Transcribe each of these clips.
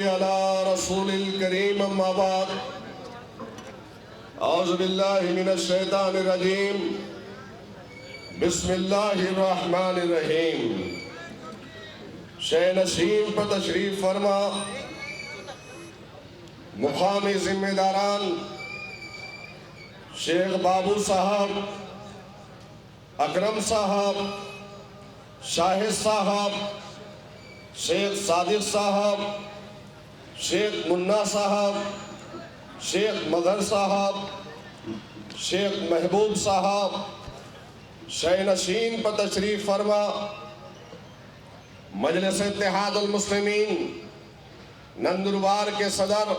अला रसूलिल करीम अम्मा बाद औज़ु बिल्लाहि मिनश शैतानिर रजीम बिस्मिल्लाहिर रहमानिर रहीम। शे नशीम पर तशरीफ फरमा मुकामी जिम्मेदारान शेख बाबू साहब, अकरम साहब, शाहिद साहब, शेख सादिक साहब, शेख मुन्ना साहब, शेख मगर साहब, शेख महबूब साहब, शैनशीन पर तशरीफ फरमा मजलिस इत्तेहादुल मुस्लिमीन नंदुरबार के सदर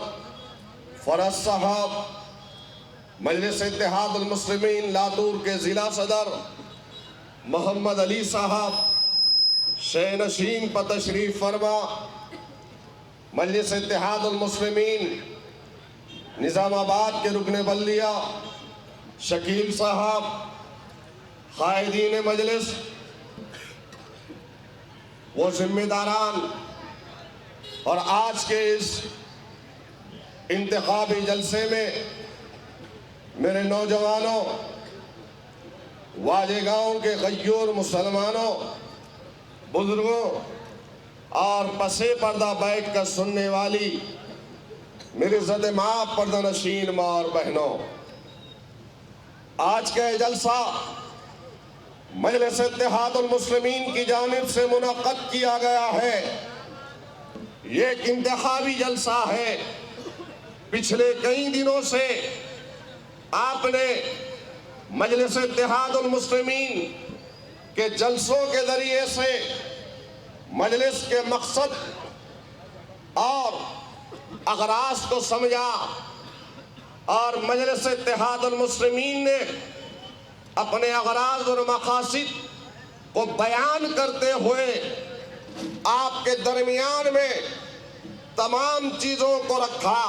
फरज साहब, मजलिस इत्तेहादुल मुस्लिमीन लातूर के ज़िला सदर मोहम्मद अली साहब, शैनशीन पर तशरीफ फरमा मजलिस इत्तेहादुल मुस्लिमीन निज़ामाबाद के रुकने बल्दिया शकील साहब, कायदीन मजलिस, वो जिम्मेदारान और आज के इस इंतखाबी जलसे में मेरे नौजवानों, वाजे गाँव के गय्यूर मुसलमानों, बुजुर्गों और पसे पर्दा बैठ कर सुनने वाली मेरे ज़द माँ पर्दा नशीन माँ और बहनों, आज का ये जलसा मजलिस इत्तेहादुल मुस्लिमीन की जानिब से मुनक्कद किया गया है। ये एक इंतखाबी जलसा है। पिछले कई दिनों से आपने मजलिस इत्तेहादुल मुस्लिमीन के जलसों के जरिए से मजलिस के मकसद और अगराज को समझा और मजलिस इत्तेहादुल मुस्लिमीन ने अपने अगराज और मकासिद को बयान करते हुए आपके दरमियान में तमाम चीज़ों को रखा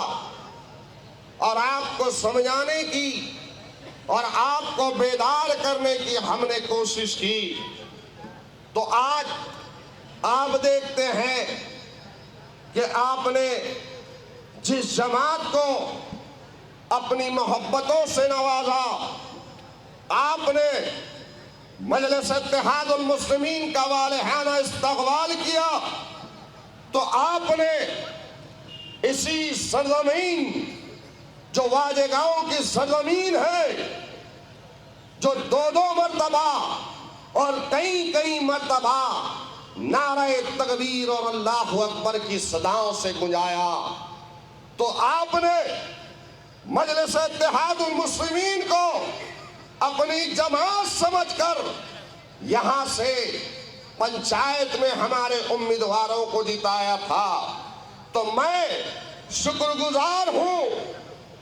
और आपको समझाने की और आपको बेदार करने की हमने कोशिश की। तो आज आप देखते हैं कि आपने जिस जमात को अपनी मोहब्बतों से नवाजा, आपने मजलिस इत्तेहादुल मुस्लिमीन का वालिहाना इस्तक़बाल किया, तो आपने इसी सरज़मीन जो वाजे गाँव की सरज़मीन है, जो दो मरतबा और कई मरतबा नारे तकबीर और अल्लाहु अकबर की सदाओं से गुंजाया, तो आपने मजलिस इत्तेहादुल मुस्लिमीन को अपनी जमात समझकर यहाँ से पंचायत में हमारे उम्मीदवारों को जिताया था। तो मैं शुक्रगुजार हूँ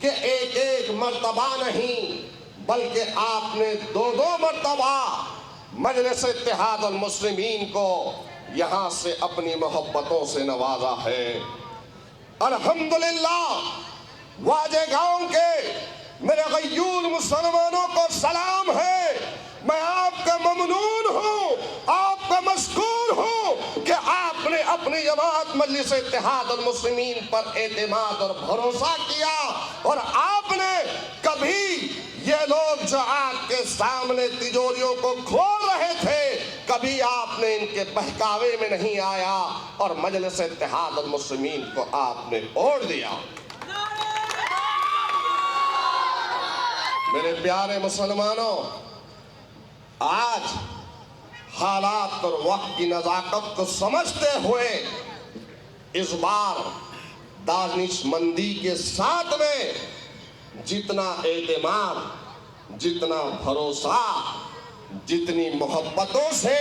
कि एक मरतबा नहीं बल्कि आपने दो मरतबा मजलिस इत्तेहादुल मुस्लिमीन को यहाँ से अपनी मोहब्बतों से नवाजा है। अल्हम्दुलिल्लाह, वाजे गाँव के मेरे गय्यूर मुसलमानों को सलाम है। मैं आपका ममनून हूँ, आपका मशकूर हूँ कि आपने अपनी जमात मजलिस इत्तेहादुल मुस्लिमीन पर एतमाद और भरोसा किया और आपने कभी ये लोग जो आपके सामने तिजोरियों को खोल रहे थे, कभी आपने इनके बहकावे में नहीं आया और मजलिस इत्तेहादुल मुस्लिमीन को आपने ओढ़ दिया। मेरे प्यारे मुसलमानों, आज हालात और वक्त की नज़ाकत को समझते हुए इस बार दानिशमंदी के साथ में जितना एतमाद, जितना भरोसा, जितनी मोहब्बतों से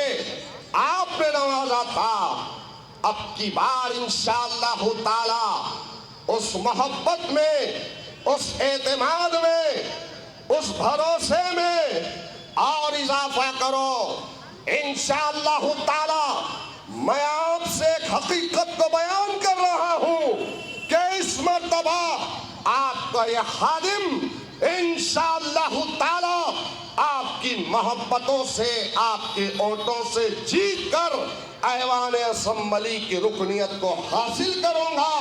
आपने नवाजा था, अब की बार इंशाअल्लाह ताला उस मोहब्बत में, उस एतमाद में, उस भरोसे में और इजाफा करो इंशाअल्लाह ताला। मैं आपसे एक हकीकत को बयान कर रहा हूँ कि इस मर्तबा आपका यह खादिम इंशाअल्लाह ताला आपकी मोहब्बतों से, आपके ओटों से जीत कर ऐवान असम्बली की रुकनियत को हासिल करूंगा,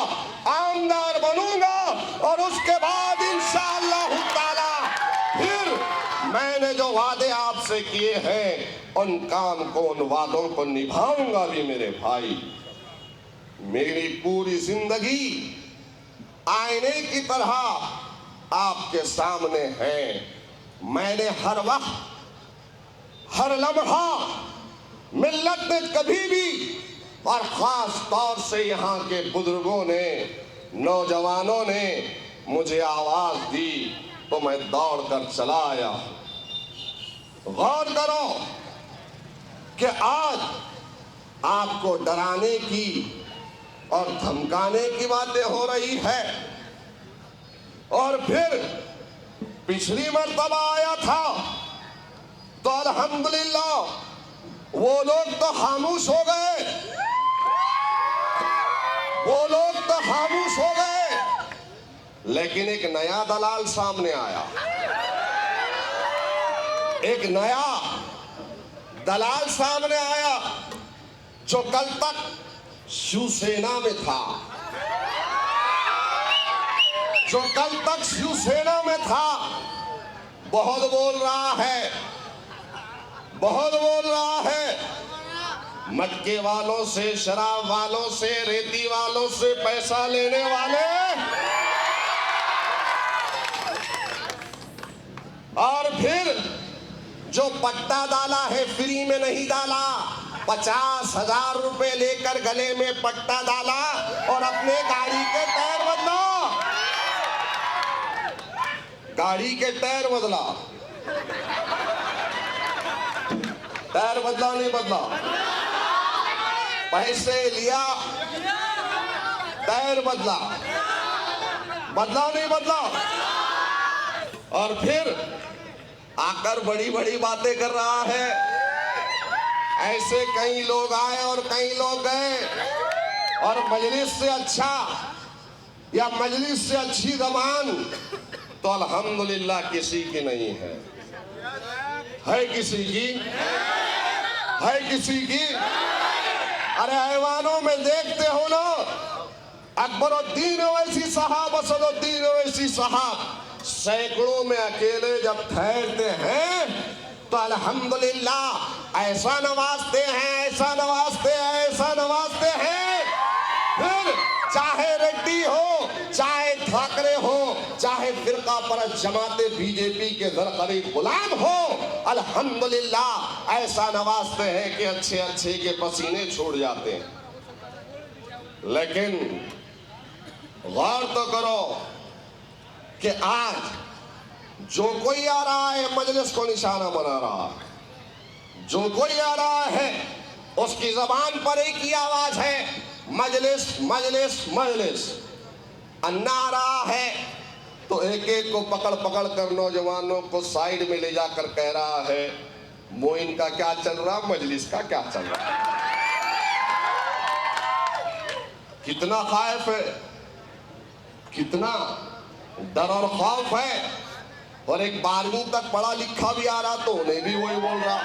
आमदार बनूंगा और उसके बाद इंशाअल्लाह ताला फिर मैंने जो वादे आपसे किए हैं उन काम को, उन वादों को निभाऊंगा भी मेरे भाई। मेरी पूरी जिंदगी आईने की तरह आपके सामने है। मैंने हर वक्त, हर लम्हा मिल्लत ने कभी भी, और खास तौर से यहाँ के बुजुर्गों ने, नौजवानों ने मुझे आवाज दी तो मैं दौड़ कर चला आया। गौर करो कि आज आपको डराने की और धमकाने की बातें हो रही है, और फिर पिछली मर्तबा आया था तो अल्हम्दुलिल्लाह वो लोग तो खामोश हो गए, वो लोग तो खामोश हो गए, लेकिन एक नया दलाल सामने आया, एक नया दलाल सामने आया जो कल तक शिवसेना में था, जो कल तक शिवसेना में था। बहुत बोल रहा है, बहुत बोल रहा है, मटके वालों से, शराब वालों से, रेती वालों से पैसा लेने वाले, और फिर जो पट्टा डाला है फ्री में नहीं डाला, 50,000 रुपए लेकर गले में पट्टा डाला और अपने गाड़ी के टायर बदला, गाड़ी के टायर बदला, टायर बदला नहीं बदला, पैसे लिया, टायर बदला, बदला नहीं बदला, और फिर आकर बड़ी बड़ी बातें कर रहा है। ऐसे कई लोग आए और कई लोग गए, और मजलिस से अच्छा या मजलिस से अच्छी जबान तो अल्हम्दुलिल्लाह किसी की नहीं है। है किसी की? है किसी की? अरे ऐवानों में देखते हो ना, अकबरुद्दीन ओवैसी साहब, असदुद्दीन ओवैसी साहब सैकड़ों में अकेले जब ठहरते हैं तो अल्हम्दुलिल्लाह ऐसा नवाजते हैं, ऐसा नवाजते हैं, ऐसा नवाजते हैं। फिर चाहे रेड्डी हो, चाहे ठाकरे हो, चाहे फिरका परस्त जमाते बीजेपी के दरकरीब गुलाम हो, अल्हम्दुलिल्लाह ऐसा नवाजते हैं कि अच्छे अच्छे के पसीने छूट जाते हैं। लेकिन गौर तो करो कि आज जो कोई आ रहा है मजलिस को निशाना बना रहा है, जो कोई आ रहा है उसकी जबान पर एक ही आवाज है, मजलिस मजलिस मजलिस। अन्ना आ रहा है तो एक एक को पकड़ पकड़ कर नौजवानों को साइड में ले जाकर कह रहा है, मोइन का क्या चल रहा, मजलिस का क्या चल रहा। कितना खौफ है, कितना डर और खौफ है। और एक 12वीं तक पढ़ा लिखा भी आ रहा तो उन्हें भी वही बोल रहा,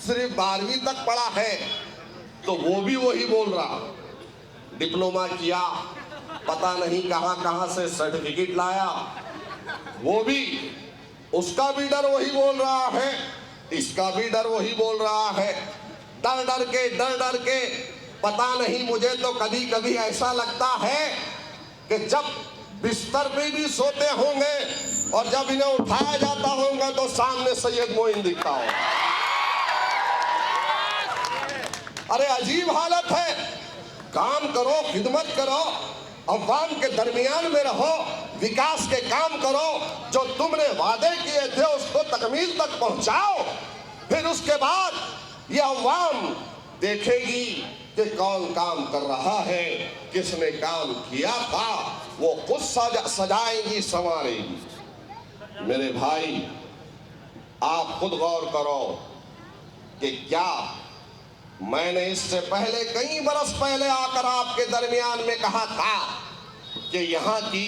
सिर्फ 12वीं तक पढ़ा है तो वो भी वही बोल रहा, डिप्लोमा किया, पता नहीं कहां कहां से सर्टिफिकेट लाया, वो भी, उसका भी डर वही बोल रहा है, इसका भी डर वही बोल रहा है। डर डर के पता नहीं, मुझे तो कभी कभी ऐसा लगता है कि जब बिस्तर पे भी सोते होंगे और जब इन्हें उठाया जाता होगा तो सामने सैयद मोइन दिखता हो। अरे अजीब हालत है। काम करो, खिदमत करो, अवाम के दरमियान में रहो, विकास के काम करो, जो तुमने वादे किए थे उसको तकमील तक पहुंचाओ। फिर उसके बाद ये अवाम देखेगी कि कौन काम कर रहा है, किसने काम किया था, वो खुद सजाएंगी, संवारेंगी। मेरे भाई, आप खुद गौर करो कि क्या मैंने इससे पहले, कई बरस पहले आकर आपके दरमियान में कहा था कि यहाँ की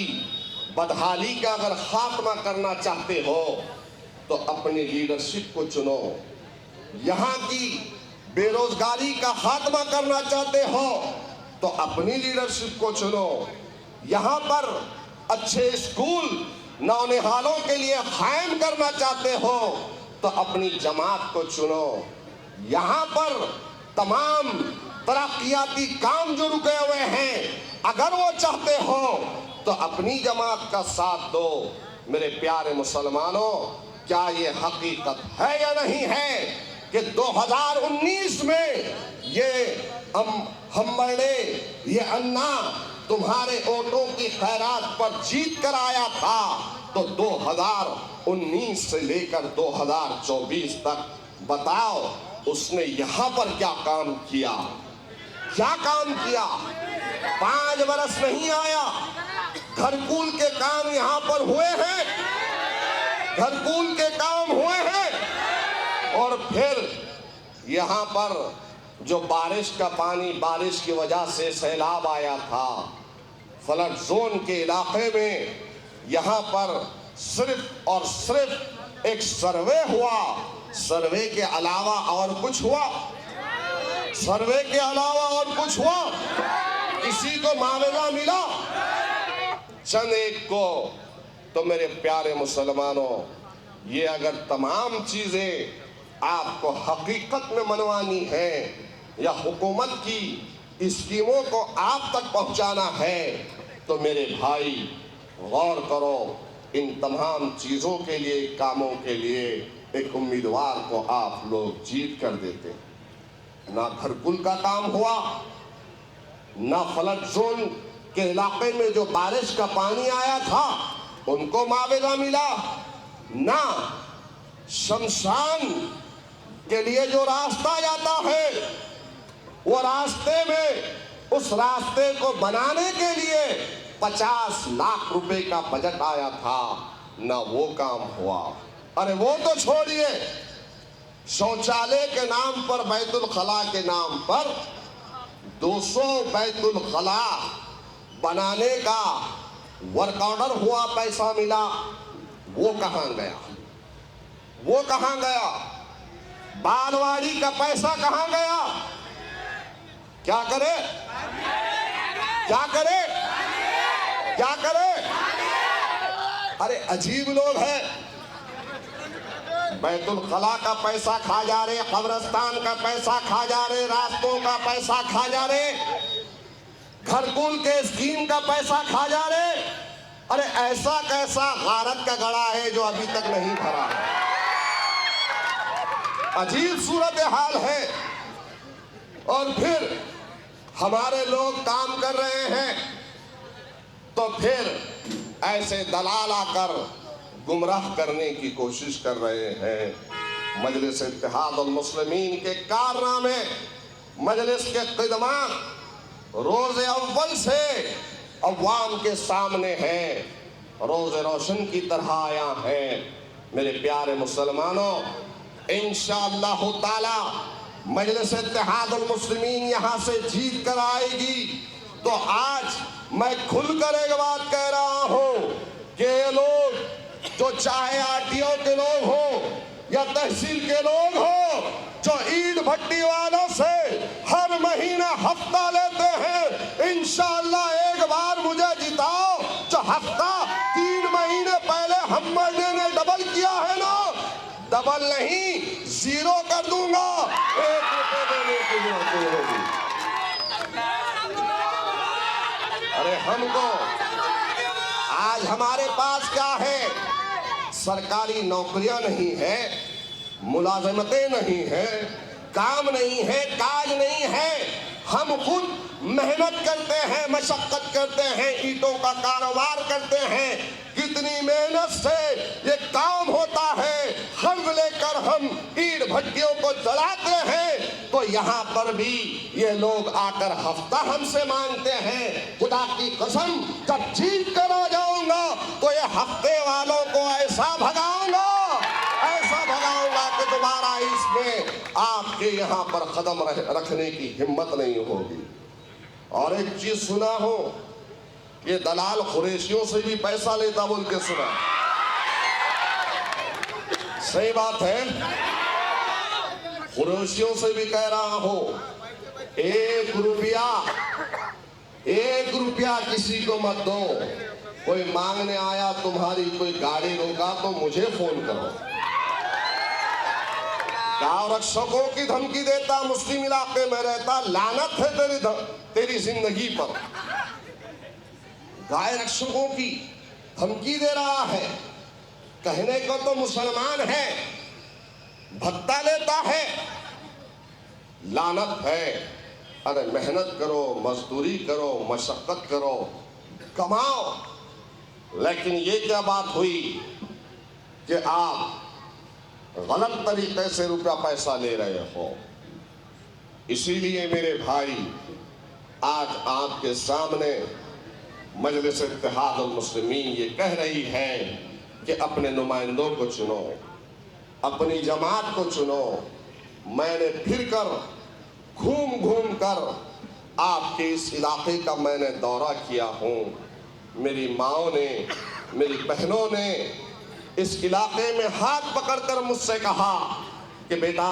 बदहाली का अगर खात्मा करना चाहते हो तो अपनी लीडरशिप को चुनो। यहाँ की बेरोजगारी का खात्मा करना चाहते हो तो अपनी लीडरशिप को चुनो। यहाँ पर अच्छे स्कूल नौनिहालों के लिए कायम करना चाहते हो तो अपनी जमात को चुनो। यहाँ पर तमाम तरक्याती काम जो रुके हुए हैं, अगर वो चाहते हो तो अपनी जमात का साथ दो। मेरे प्यारे मुसलमानों, क्या ये हकीकत है या नहीं है कि 2019 में ये हमने ये अन्ना तुम्हारे वोटों की खैरात पर जीत कर आया था, तो 2019 से लेकर 2024 तक बताओ उसने यहाँ पर क्या काम किया? क्या काम किया? 5 बरस नहीं आया, घरकुल के काम यहाँ पर हुए हैं, घरकुल के काम हुए हैं। और फिर यहाँ पर जो बारिश का पानी, बारिश की वजह से सैलाब आया था, फ्लड जोन के इलाके में यहाँ पर सिर्फ और सिर्फ एक सर्वे हुआ। सर्वे के अलावा और कुछ हुआ? सर्वे के अलावा और कुछ हुआ? किसी को मामला मिला? चंद एक को। तो मेरे प्यारे मुसलमानों, ये अगर तमाम चीजें आपको हकीकत में मनवानी है या हुकूमत की स्कीमों को आप तक पहुंचाना है, तो मेरे भाई गौर करो। इन तमाम चीजों के लिए, कामों के लिए एक उम्मीदवार को आप लोग जीत कर देते। ना घरकुल का काम हुआ, ना फ्लड जोन के इलाके में जो बारिश का पानी आया था उनको मुआवजा मिला, ना शमशान के लिए जो रास्ता जाता है वो रास्ते में, उस रास्ते को बनाने के लिए 50 लाख रुपए का बजट आया था, ना वो काम हुआ। अरे वो तो छोड़िए, शौचालय के नाम पर, बैतुल खला के नाम पर 200 बैतुल खला बनाने का वर्क ऑर्डर हुआ, पैसा मिला, वो कहां गया? वो कहां गया? बालवाड़ी का पैसा कहां गया? क्या करे? क्या करे? क्या करे? अरे अजीब लोग हैं। बैतुल खला का पैसा खा जा रहे, कब्रिस्तान का पैसा खा जा रहे, रास्तों का पैसा खा जा रहे, घरकुल के स्कीम का पैसा खा जा रहे। अरे ऐसा कैसा गारत का गड़ा है जो अभी तक नहीं भरा? अजीब सूरत हाल है। और फिर हमारे लोग काम कर रहे हैं तो फिर ऐसे दलाल आकर गुमराह करने की कोशिश कर रहे हैं। मजलिस इत्तेहाद उल मुस्लिमीन के कारनामे, मजलिस के खिदमत रोज़े अव्वल से अवाम के सामने हैं, रोज़े रोशन की तरह आया है। मेरे प्यारे मुसलमानों, इंशाअल्लाह ताला मजलिस इत्तेहाद उल मुस्लिमीन यहाँ से जीत कर आएगी। तो आज मैं खुलकर एक बात कह रहा हूँ कि ये लोग, जो चाहे आरटीओ के लोग हो या तहसील के लोग हो, जो ईंट भट्टी वालों से हर महीना हफ्ता लेते हैं, इंशाअल्लाह एक बार मुझे जिताओ। जो हफ्ता 3 महीने पहले हमने ने डबल किया है ना, डबल नहीं 0 कर दूंगा। 1 रुपए देने की जरूरत नहीं होगी। अरे हमको आज हमारे पास क्या है? सरकारी नौकरियां नहीं है, मुलाजमतें नहीं है, काम नहीं है, काज नहीं है। हम खुद मेहनत करते हैं, मशक्कत करते हैं, ईंटों का कारोबार करते हैं। कितनी मेहनत से ये काम होता है, कर्ज लेकर हम ईंट भट्टियों को जलाते हैं। तो यहाँ पर भी ये लोग आकर हफ्ता हमसे मांगते हैं। खुदा की कसम, जब जीत कर आ जाऊंगा तो ये हफ्ते वालों को ऐसा भगाऊंगा, ऐसा भगाऊंगा कि दोबारा इसमें आपके यहाँ पर कदम रखने की हिम्मत नहीं होगी। और एक चीज सुना हो, ये दलाल कुरैशियों से भी पैसा लेता बोल के सुना। सही बात है। कुरैशियों से भी कह रहा हूं, 1 रुपया किसी को मत दो। कोई मांगने आया, तुम्हारी कोई गाड़ी रोका तो मुझे फोन करो। गांव रक्षकों की धमकी देता, मुस्लिम इलाके में रहता, लानत है तेरी जिंदगी पर। गाय रक्षकों की धमकी दे रहा है, कहने को तो मुसलमान है, भत्ता लेता है, लानत है। अरे मेहनत करो, मजदूरी करो, मशक्कत करो, कमाओ। लेकिन ये क्या बात हुई कि आप गलत तरीके से रुपया पैसा ले रहे हो। इसीलिए मेरे भाई, आज आपके सामने मजलिस इत्तेहादुल मुस्लिमीन ये कह रही है कि अपने नुमाइंदों को चुनो, अपनी जमात को चुनो। मैंने फिर कर घूम घूम कर आपके इस इलाके का मैंने दौरा किया हूँ। मेरी माओं ने, मेरी बहनों ने इस इलाके में हाथ पकड़कर मुझसे कहा कि बेटा,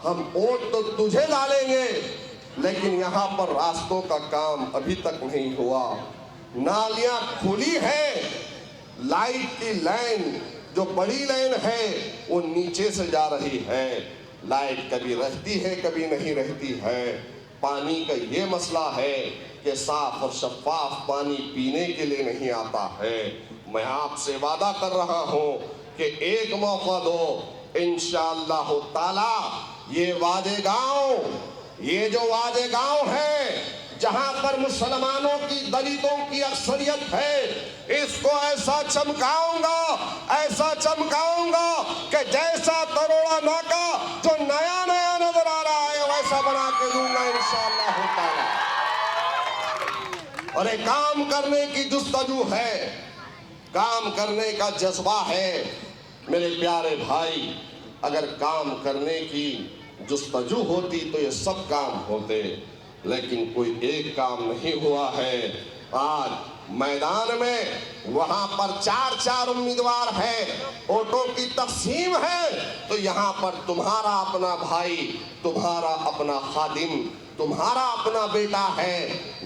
हम वोट तो तुझे डालेंगे, लेकिन यहाँ पर रास्तों का काम अभी तक नहीं हुआ। नालियाँ खुली है, लाइट की लाइन जो बड़ी लाइन है वो नीचे से जा रही है। लाइट कभी रहती है, कभी नहीं रहती है। पानी का ये मसला है कि साफ और शफाफ पानी पीने के लिए नहीं आता है। मैं आपसे वादा कर रहा हूँ कि एक मौका दो, इंशाअल्लाह ताला ये वादे गांव, ये जो वादे गांव है जहां पर मुसलमानों की, दलितों की अक्सरियत है, इसको ऐसा चमकाऊंगा, ऐसा चमकाऊंगा कि जैसा तरोड़ा नाका जो नया नया नजर आ रहा है वैसा बना के दूंगा इंशाअल्लाह ताला। और एक काम करने की जुस्तजू है, काम करने का जज्बा है। मेरे प्यारे भाई, अगर काम करने की जुस्तजू होती तो ये सब काम होते, लेकिन कोई एक काम नहीं हुआ है। आज मैदान में वहां पर 4-4 उम्मीदवार हैं, वोटों की तकसीम है, तो यहाँ पर तुम्हारा अपना भाई, तुम्हारा अपना खादिम, तुम्हारा अपना बेटा है,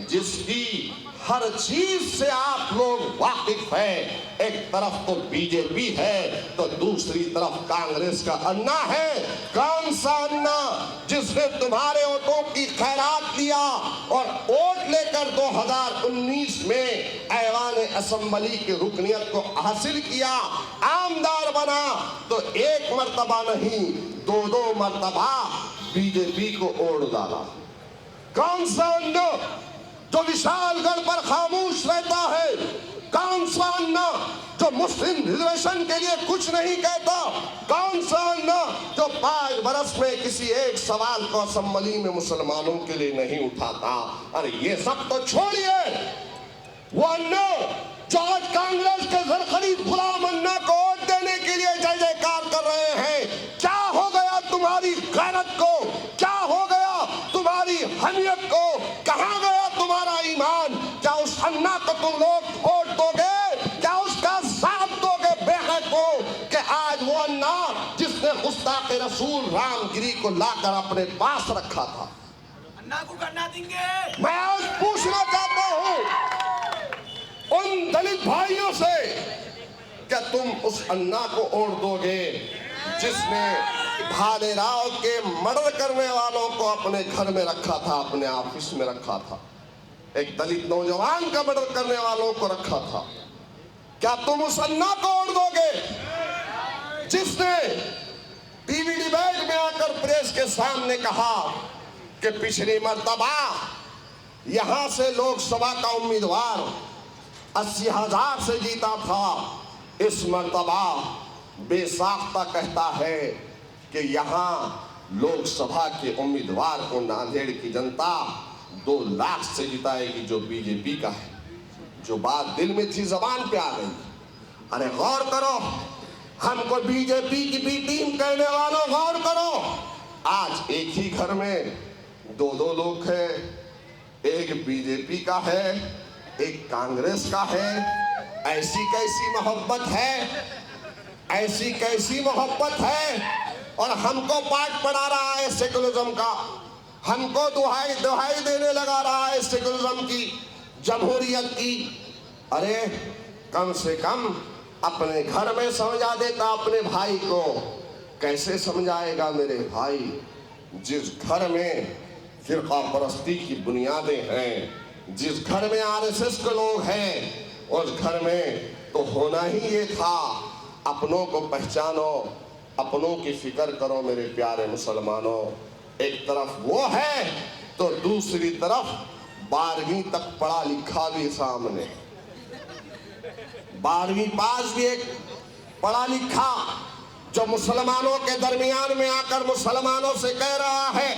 जिसकी हर चीज से आप लोग वाकिफ है। एक तरफ तो बीजेपी है तो दूसरी तरफ कांग्रेस का अन्ना है। कौन सा अन्ना? जिसने तुम्हारे वोटों की खैरात दिया और वोट लेकर 2019 में ऐवान असेंबली की रुकनियत को हासिल किया, आमदार बना, तो एक मर्तबा नहीं 2-2 मर्तबा बीजेपी को वोट डाला। कौन सा अन्ना जो विशालगढ़ पर खामोश रहता है? कौन सा अन्ना जो मुस्लिम रिजर्वेशन के लिए कुछ नहीं कहता? कौन सा अन्ना जो 5 बरस में किसी एक सवाल को असेंबली में मुसलमानों के लिए नहीं उठाता? अरे ये सब तो छोड़िए, वो अन्ना जो आज कांग्रेस के जरखरीद गुलाम अन्ना को वोट देने के लिए जय जयकार कर रहे हैं, क्या हो गया तुम्हारी गैरत को? क्या हो गया तुम्हारी हमियत को? कहाँ गया तुम्हारा ईमान? क्या उस अन्ना को तुम लोग वोट दोगे? क्या उसका साथ दोगे बेहद को कि आज वो अन्ना जिसने गुस्ताखे रसूल रामगिरी को लाकर अपने पास रखा था, अन्ना को करना देंगे? मैं आज पूछना चाहता हूँ उन दलित भाइयों से, क्या तुम उस अन्ना को वोट दोगे जिसने भालेराव के मर्डर करने वालों को अपने घर में रखा था, अपने ऑफिस में रखा था, एक दलित नौजवान का मर्डर करने वालों को रखा था? क्या तुम उस अन्ना को वोट दोगे जिसने टीवी डिबेट में आकर प्रेस के सामने कहा कि पिछली मर्तबा यहां से लोकसभा का उम्मीदवार 80,000 से जीता था, इस मर्तबा बेसाख्ता कहता है कि यहाँ लोकसभा के उम्मीदवार को नांदेड़ की जनता 2 लाख से जिताएगी जो बीजेपी का है। जो बात दिल में थी जबान पे आ गई। अरे गौर करो, हमको बीजेपी की बी टीम कहने वालों, गौर करो, आज एक ही घर में 2-2 लोग हैं, एक बीजेपी का है, एक कांग्रेस का है। ऐसी कैसी मोहब्बत है? ऐसी कैसी मोहब्बत है, और हमको पाठ पढ़ा रहा है सेकुलरिज्म का, हमको दुहाई दुहाई देने लगा रहा है सेकुलरिज्म की, जमहूरियत की। अरे कम से कम अपने घर में समझा देता अपने भाई को। कैसे समझाएगा मेरे भाई, जिस घर में फिरका परस्ती की बुनियादें हैं, जिस घर में आरएसएस के लोग हैं, उस घर में तो होना ही ये था, अपनों को पहचानो, अपनों की फिक्र करो मेरे प्यारे मुसलमानों। एक तरफ वो है तो दूसरी तरफ 12वीं तक पढ़ा लिखा भी सामने, 12वीं पास भी एक पढ़ा लिखा, जो मुसलमानों के दरमियान में आकर मुसलमानों से कह रहा है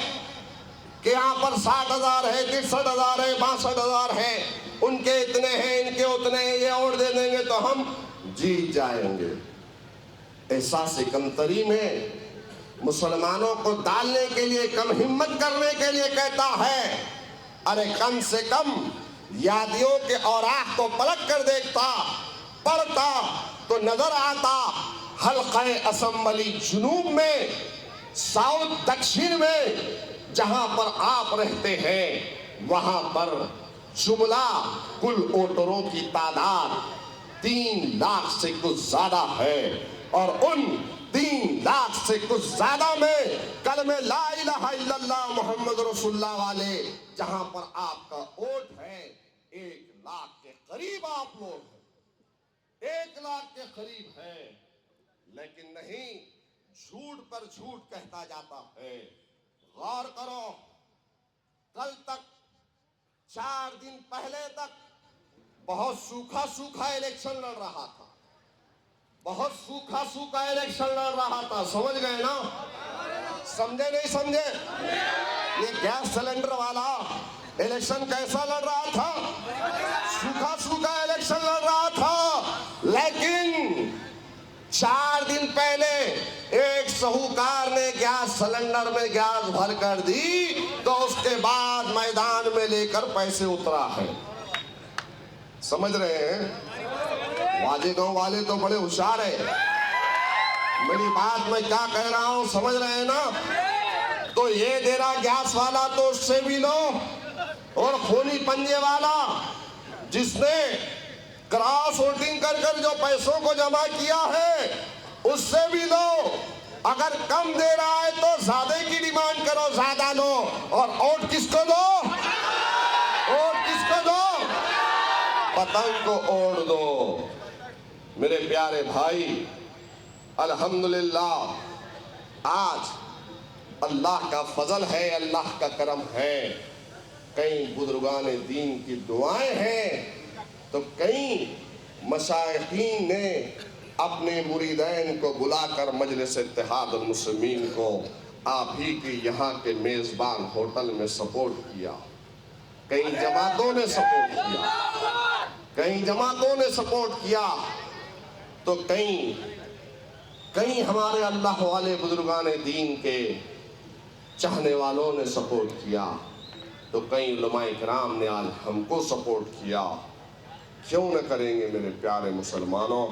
कि यहाँ पर 60,000 है, 63,000 है, 62,000 है, उनके इतने हैं, इनके उतने हैं, ये और दे देंगे तो हम जीत जाएंगे। एहसास कमतरी में मुसलमानों को डालने के लिए, कम हिम्मत करने के लिए कहता है, अरे कम से कम यादियों के औराख को पलट कर देखता, पढ़ता तो नजर आता हल्क़े असम्बली जुनूब में, साउथ दक्षिण में जहां पर आप रहते हैं, वहां पर जुमला कुल वोटरों की तादाद 3 लाख से कुछ ज्यादा है, और उन 3 लाख से कुछ ज्यादा में कलमे ला इलाहा इल्लल्लाह मोहम्मद रसूलुल्लाह वाले जहां पर आपका वोट है 1 लाख के करीब आप लोग हैं, 1 लाख के करीब है। लेकिन नहीं, झूठ पर झूठ कहता जाता है। गौर करो, कल तक 4 दिन पहले तक बहुत सूखा सूखा इलेक्शन लड़ रहा था, बहुत सूखा सूखा इलेक्शन लड़ रहा था, समझ गए ना? समझे नहीं समझे? ये गैस सिलेंडर वाला इलेक्शन कैसा लड़ रहा था? सूखा सूखा इलेक्शन लड़ रहा था। लेकिन 4 दिन पहले एक साहूकार ने गैस सिलेंडर में गैस भर कर दी, तो उसके बाद मैदान में लेकर पैसे उतरा है। समझ रहे हैं? वाजे गांव वाले तो बड़े होशियार है, मेरी बात मैं क्या कह रहा हूं समझ रहे हैं ना? तो ये दे रहा गैस वाला तो उससे भी लो, और खूनी पंजे वाला जिसने क्रॉस वोटिंग कर कर जो पैसों को जमा किया है उससे भी लो। अगर कम दे रहा है तो ज्यादा की डिमांड करो, ज्यादा लो। और वोट किसको दो? वोट किसको दो? पतंग को ओढ़ दो। मेरे प्यारे भाई, अल्हम्दुलिल्लाह आज अल्लाह का फजल है, अल्लाह का करम है, कई बुजुर्गाने दीन की दुआएं हैं, तो कई मशाइखीन ने अपने मुरीदैन को बुलाकर मजलिस इत्तेहाद मुस्लिमीन को आप ही के यहाँ के मेजबान होटल में सपोर्ट किया, कई जमातों ने सपोर्ट किया, कई जमातों ने सपोर्ट किया, तो कई हमारे अल्लाह वाले बुजुर्गाने दीन के चाहने वालों ने सपोर्ट किया, तो कई उलमाए किराम ने आज हमको सपोर्ट किया। क्यों न करेंगे मेरे प्यारे मुसलमानों?